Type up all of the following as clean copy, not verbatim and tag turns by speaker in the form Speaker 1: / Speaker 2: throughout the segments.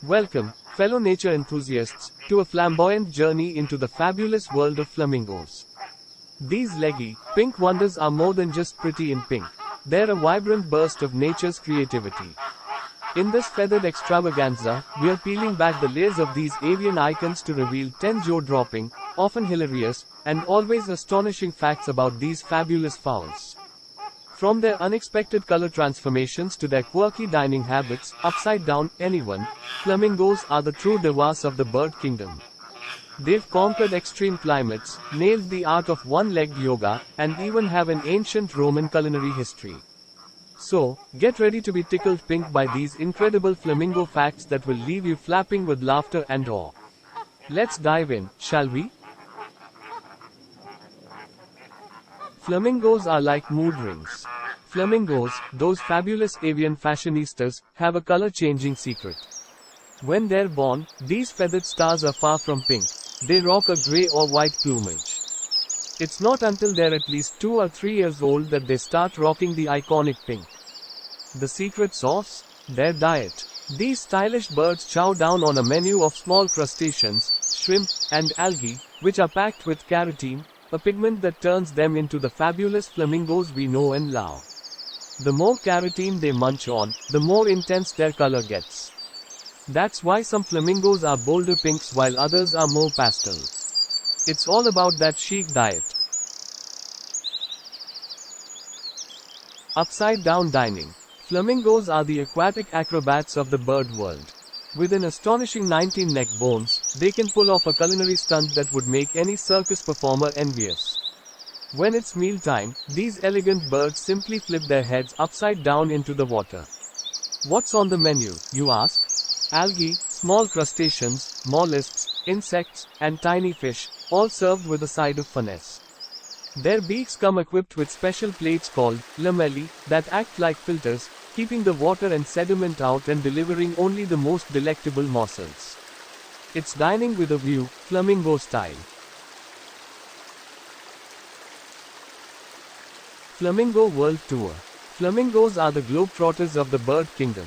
Speaker 1: Welcome, fellow nature enthusiasts, to a flamboyant journey into the fabulous world of flamingos. These leggy, pink wonders are more than just pretty in pink. They're a vibrant burst of nature's creativity. In this feathered extravaganza, we're peeling back the layers of these avian icons to reveal 10 jaw-dropping, often hilarious, and always astonishing facts about these fabulous fowls. From their unexpected color transformations to their quirky dining habits, upside down, anyone, flamingos are the true divas of the bird kingdom. They've conquered extreme climates, nailed the art of one-legged yoga, and even have an ancient Roman culinary history. So, get ready to be tickled pink by these incredible flamingo facts that will leave you flapping with laughter and awe. Let's dive in, shall we? Flamingos are like mood rings. Flamingos, those fabulous avian fashionistas, have a color-changing secret. When they're born, these feathered stars are far from pink. They rock a gray or white plumage. It's not until they're at least 2 or 3 years old that they start rocking the iconic pink. The secret sauce? Their diet. These stylish birds chow down on a menu of small crustaceans, shrimp, and algae, which are packed with carotene, a pigment that turns them into the fabulous flamingos we know and love. The more carotene they munch on, the more intense their color gets. That's why some flamingos are bolder pinks while others are more pastel. It's all about that chic diet. Upside down dining. Flamingos are the aquatic acrobats of the bird world. With an astonishing 19 neck bones, they can pull off a culinary stunt that would make any circus performer envious. When it's mealtime, these elegant birds simply flip their heads upside down into the water. What's on the menu, you ask? Algae, small crustaceans, mollusks, insects, and tiny fish, all served with a side of finesse. Their beaks come equipped with special plates called lamellae that act like filters, keeping the water and sediment out and delivering only the most delectable morsels. It's dining with a view, flamingo style. Flamingo World Tour. Flamingos are the globetrotters of the bird kingdom.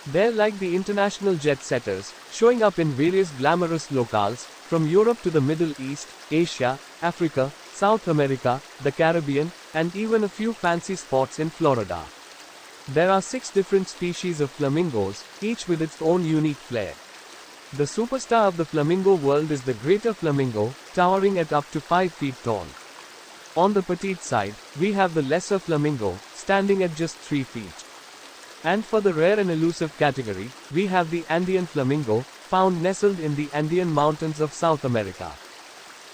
Speaker 1: They're like the international jet-setters, showing up in various glamorous locales, from Europe to the Middle East, Asia, Africa, South America, the Caribbean, and even a few fancy spots in Florida. There are 6 different species of flamingos, each with its own unique flair. The superstar of the flamingo world is the greater flamingo, towering at up to 5 feet tall. On the petite side, we have the lesser flamingo, standing at just 3 feet. And for the rare and elusive category, we have the Andean flamingo, found nestled in the Andean mountains of South America.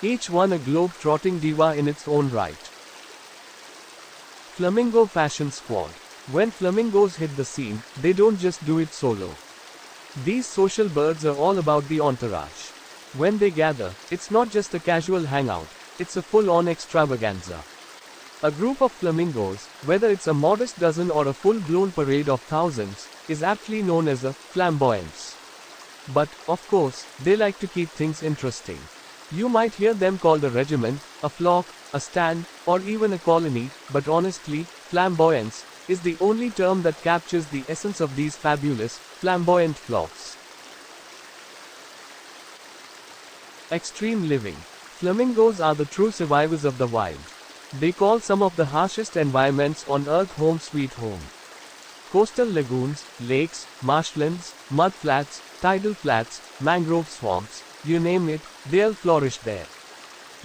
Speaker 1: Each one a globe-trotting diva in its own right. Flamingo Fashion Squad. When flamingos hit the scene, they don't just do it solo. These social birds are all about the entourage. When they gather, it's not just a casual hangout, it's a full-on extravaganza. A group of flamingos, whether it's a modest dozen or a full-blown parade of thousands, is aptly known as a flamboyance. But, of course, they like to keep things interesting. You might hear them called a regiment, a flock, a stand, or even a colony, but honestly, flamboyance is the only term that captures the essence of these fabulous, flamboyant flocks. Extreme living. Flamingos are the true survivors of the wild. They call some of the harshest environments on Earth home sweet home. Coastal lagoons, lakes, marshlands, mudflats, tidal flats, mangrove swamps, you name it, they'll flourish there.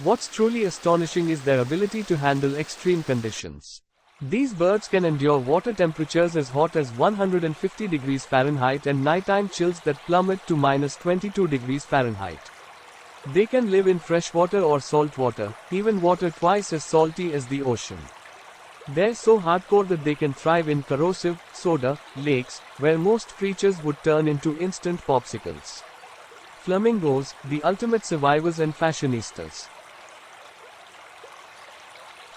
Speaker 1: What's truly astonishing is their ability to handle extreme conditions. These birds can endure water temperatures as hot as 150 degrees Fahrenheit and nighttime chills that plummet to -22 degrees Fahrenheit. They can live in freshwater or saltwater, even water twice as salty as the ocean. They're so hardcore that they can thrive in corrosive, soda, lakes, where most creatures would turn into instant popsicles. Flamingos, the ultimate survivors and fashionistas.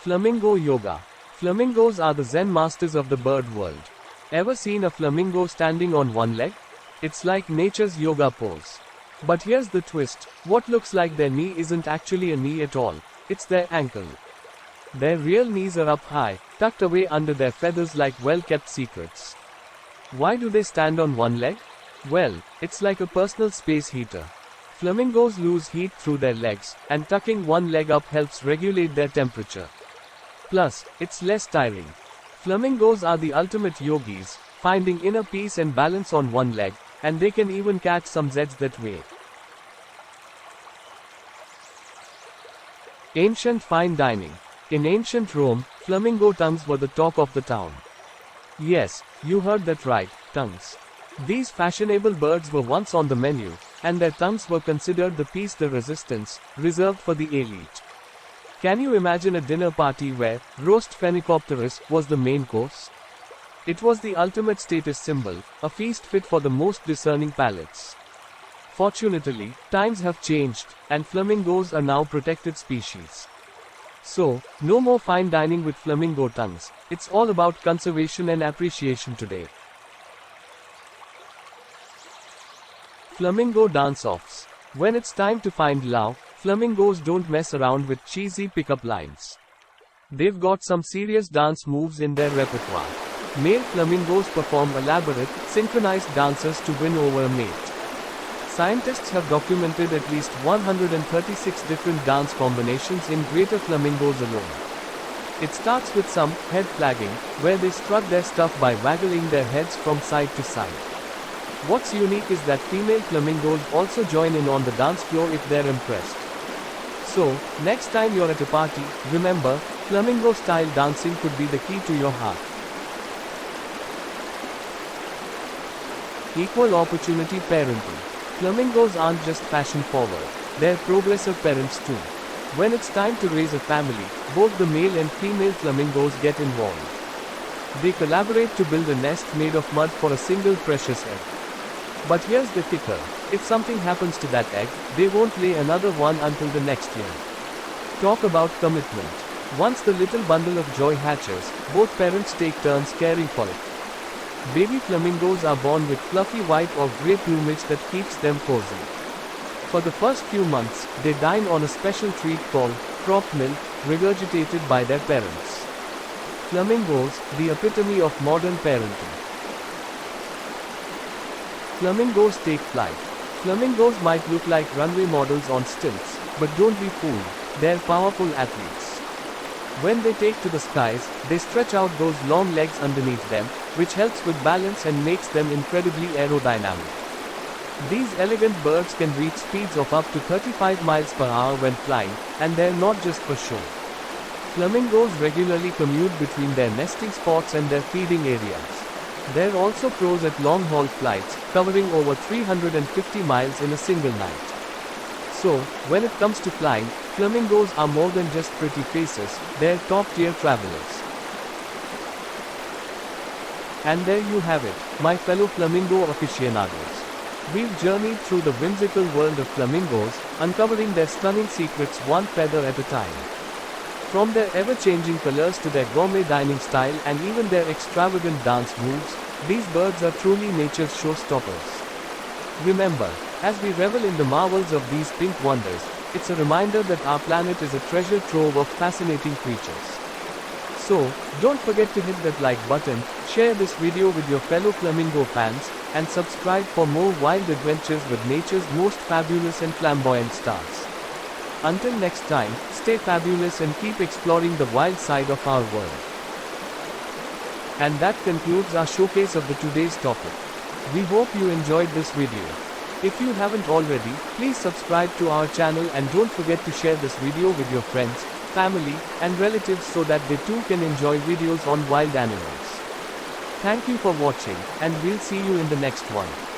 Speaker 1: Flamingo Yoga. Flamingos are the Zen masters of the bird world. Ever seen a flamingo standing on one leg? It's like nature's yoga pose. But here's the twist, what looks like their knee isn't actually a knee at all, it's their ankle. Their real knees are up high, tucked away under their feathers like well-kept secrets. Why do they stand on one leg? Well, it's like a personal space heater. Flamingos lose heat through their legs, and tucking one leg up helps regulate their temperature. Plus, it's less tiring. Flamingos are the ultimate yogis, finding inner peace and balance on one leg, and they can even catch some Z's that way. Ancient fine dining. In ancient Rome, flamingo tongues were the talk of the town. Yes, you heard that right, tongues. These fashionable birds were once on the menu, and their tongues were considered the piece de resistance, reserved for the elite. Can you imagine a dinner party where roast phenicopterus was the main course? It was the ultimate status symbol, a feast fit for the most discerning palates. Fortunately, times have changed, and flamingos are now protected species. So, no more fine dining with flamingo tongues. It's all about conservation and appreciation today. Flamingo dance-offs. When it's time to find love, flamingos don't mess around with cheesy pickup lines. They've got some serious dance moves in their repertoire. Male flamingos perform elaborate, synchronized dances to win over a mate. Scientists have documented at least 136 different dance combinations in greater flamingos alone. It starts with some head flagging, where they strut their stuff by waggling their heads from side to side. What's unique is that female flamingos also join in on the dance floor if they're impressed. So, next time you're at a party, remember, flamingo-style dancing could be the key to your heart. Equal opportunity parenting. Flamingos aren't just fashion-forward, they're progressive parents too. When it's time to raise a family, both the male and female flamingos get involved. They collaborate to build a nest made of mud for a single precious egg. But here's the kicker, if something happens to that egg, they won't lay another one until the next year. Talk about commitment. Once the little bundle of joy hatches, both parents take turns caring for it. Baby flamingos are born with fluffy white or grey plumage that keeps them cozy. For the first few months, they dine on a special treat called crop milk, regurgitated by their parents. Flamingos, the epitome of modern parenting. Flamingos take flight. Flamingos might look like runway models on stilts, but don't be fooled, they're powerful athletes. When they take to the skies, they stretch out those long legs underneath them, which helps with balance and makes them incredibly aerodynamic. These elegant birds can reach speeds of up to 35 miles per hour when flying, and they're not just for show. Flamingos regularly commute between their nesting spots and their feeding areas. They're also pros at long-haul flights, covering over 350 miles in a single night. So, when it comes to flying, flamingos are more than just pretty faces, they're top-tier travelers. And there you have it, my fellow flamingo aficionados. We've journeyed through the whimsical world of flamingos, uncovering their stunning secrets one feather at a time. From their ever-changing colors to their gourmet dining style and even their extravagant dance moves, these birds are truly nature's showstoppers. Remember, as we revel in the marvels of these pink wonders, it's a reminder that our planet is a treasure trove of fascinating creatures. So, don't forget to hit that like button, share this video with your fellow flamingo fans, and subscribe for more wild adventures with nature's most fabulous and flamboyant stars. Until next time, stay fabulous and keep exploring the wild side of our world. And that concludes our showcase of the today's topic. We hope you enjoyed this video. If you haven't already, please subscribe to our channel and don't forget to share this video with your friends, family, and relatives so that they too can enjoy videos on wild animals. Thank you for watching, and we'll see you in the next one.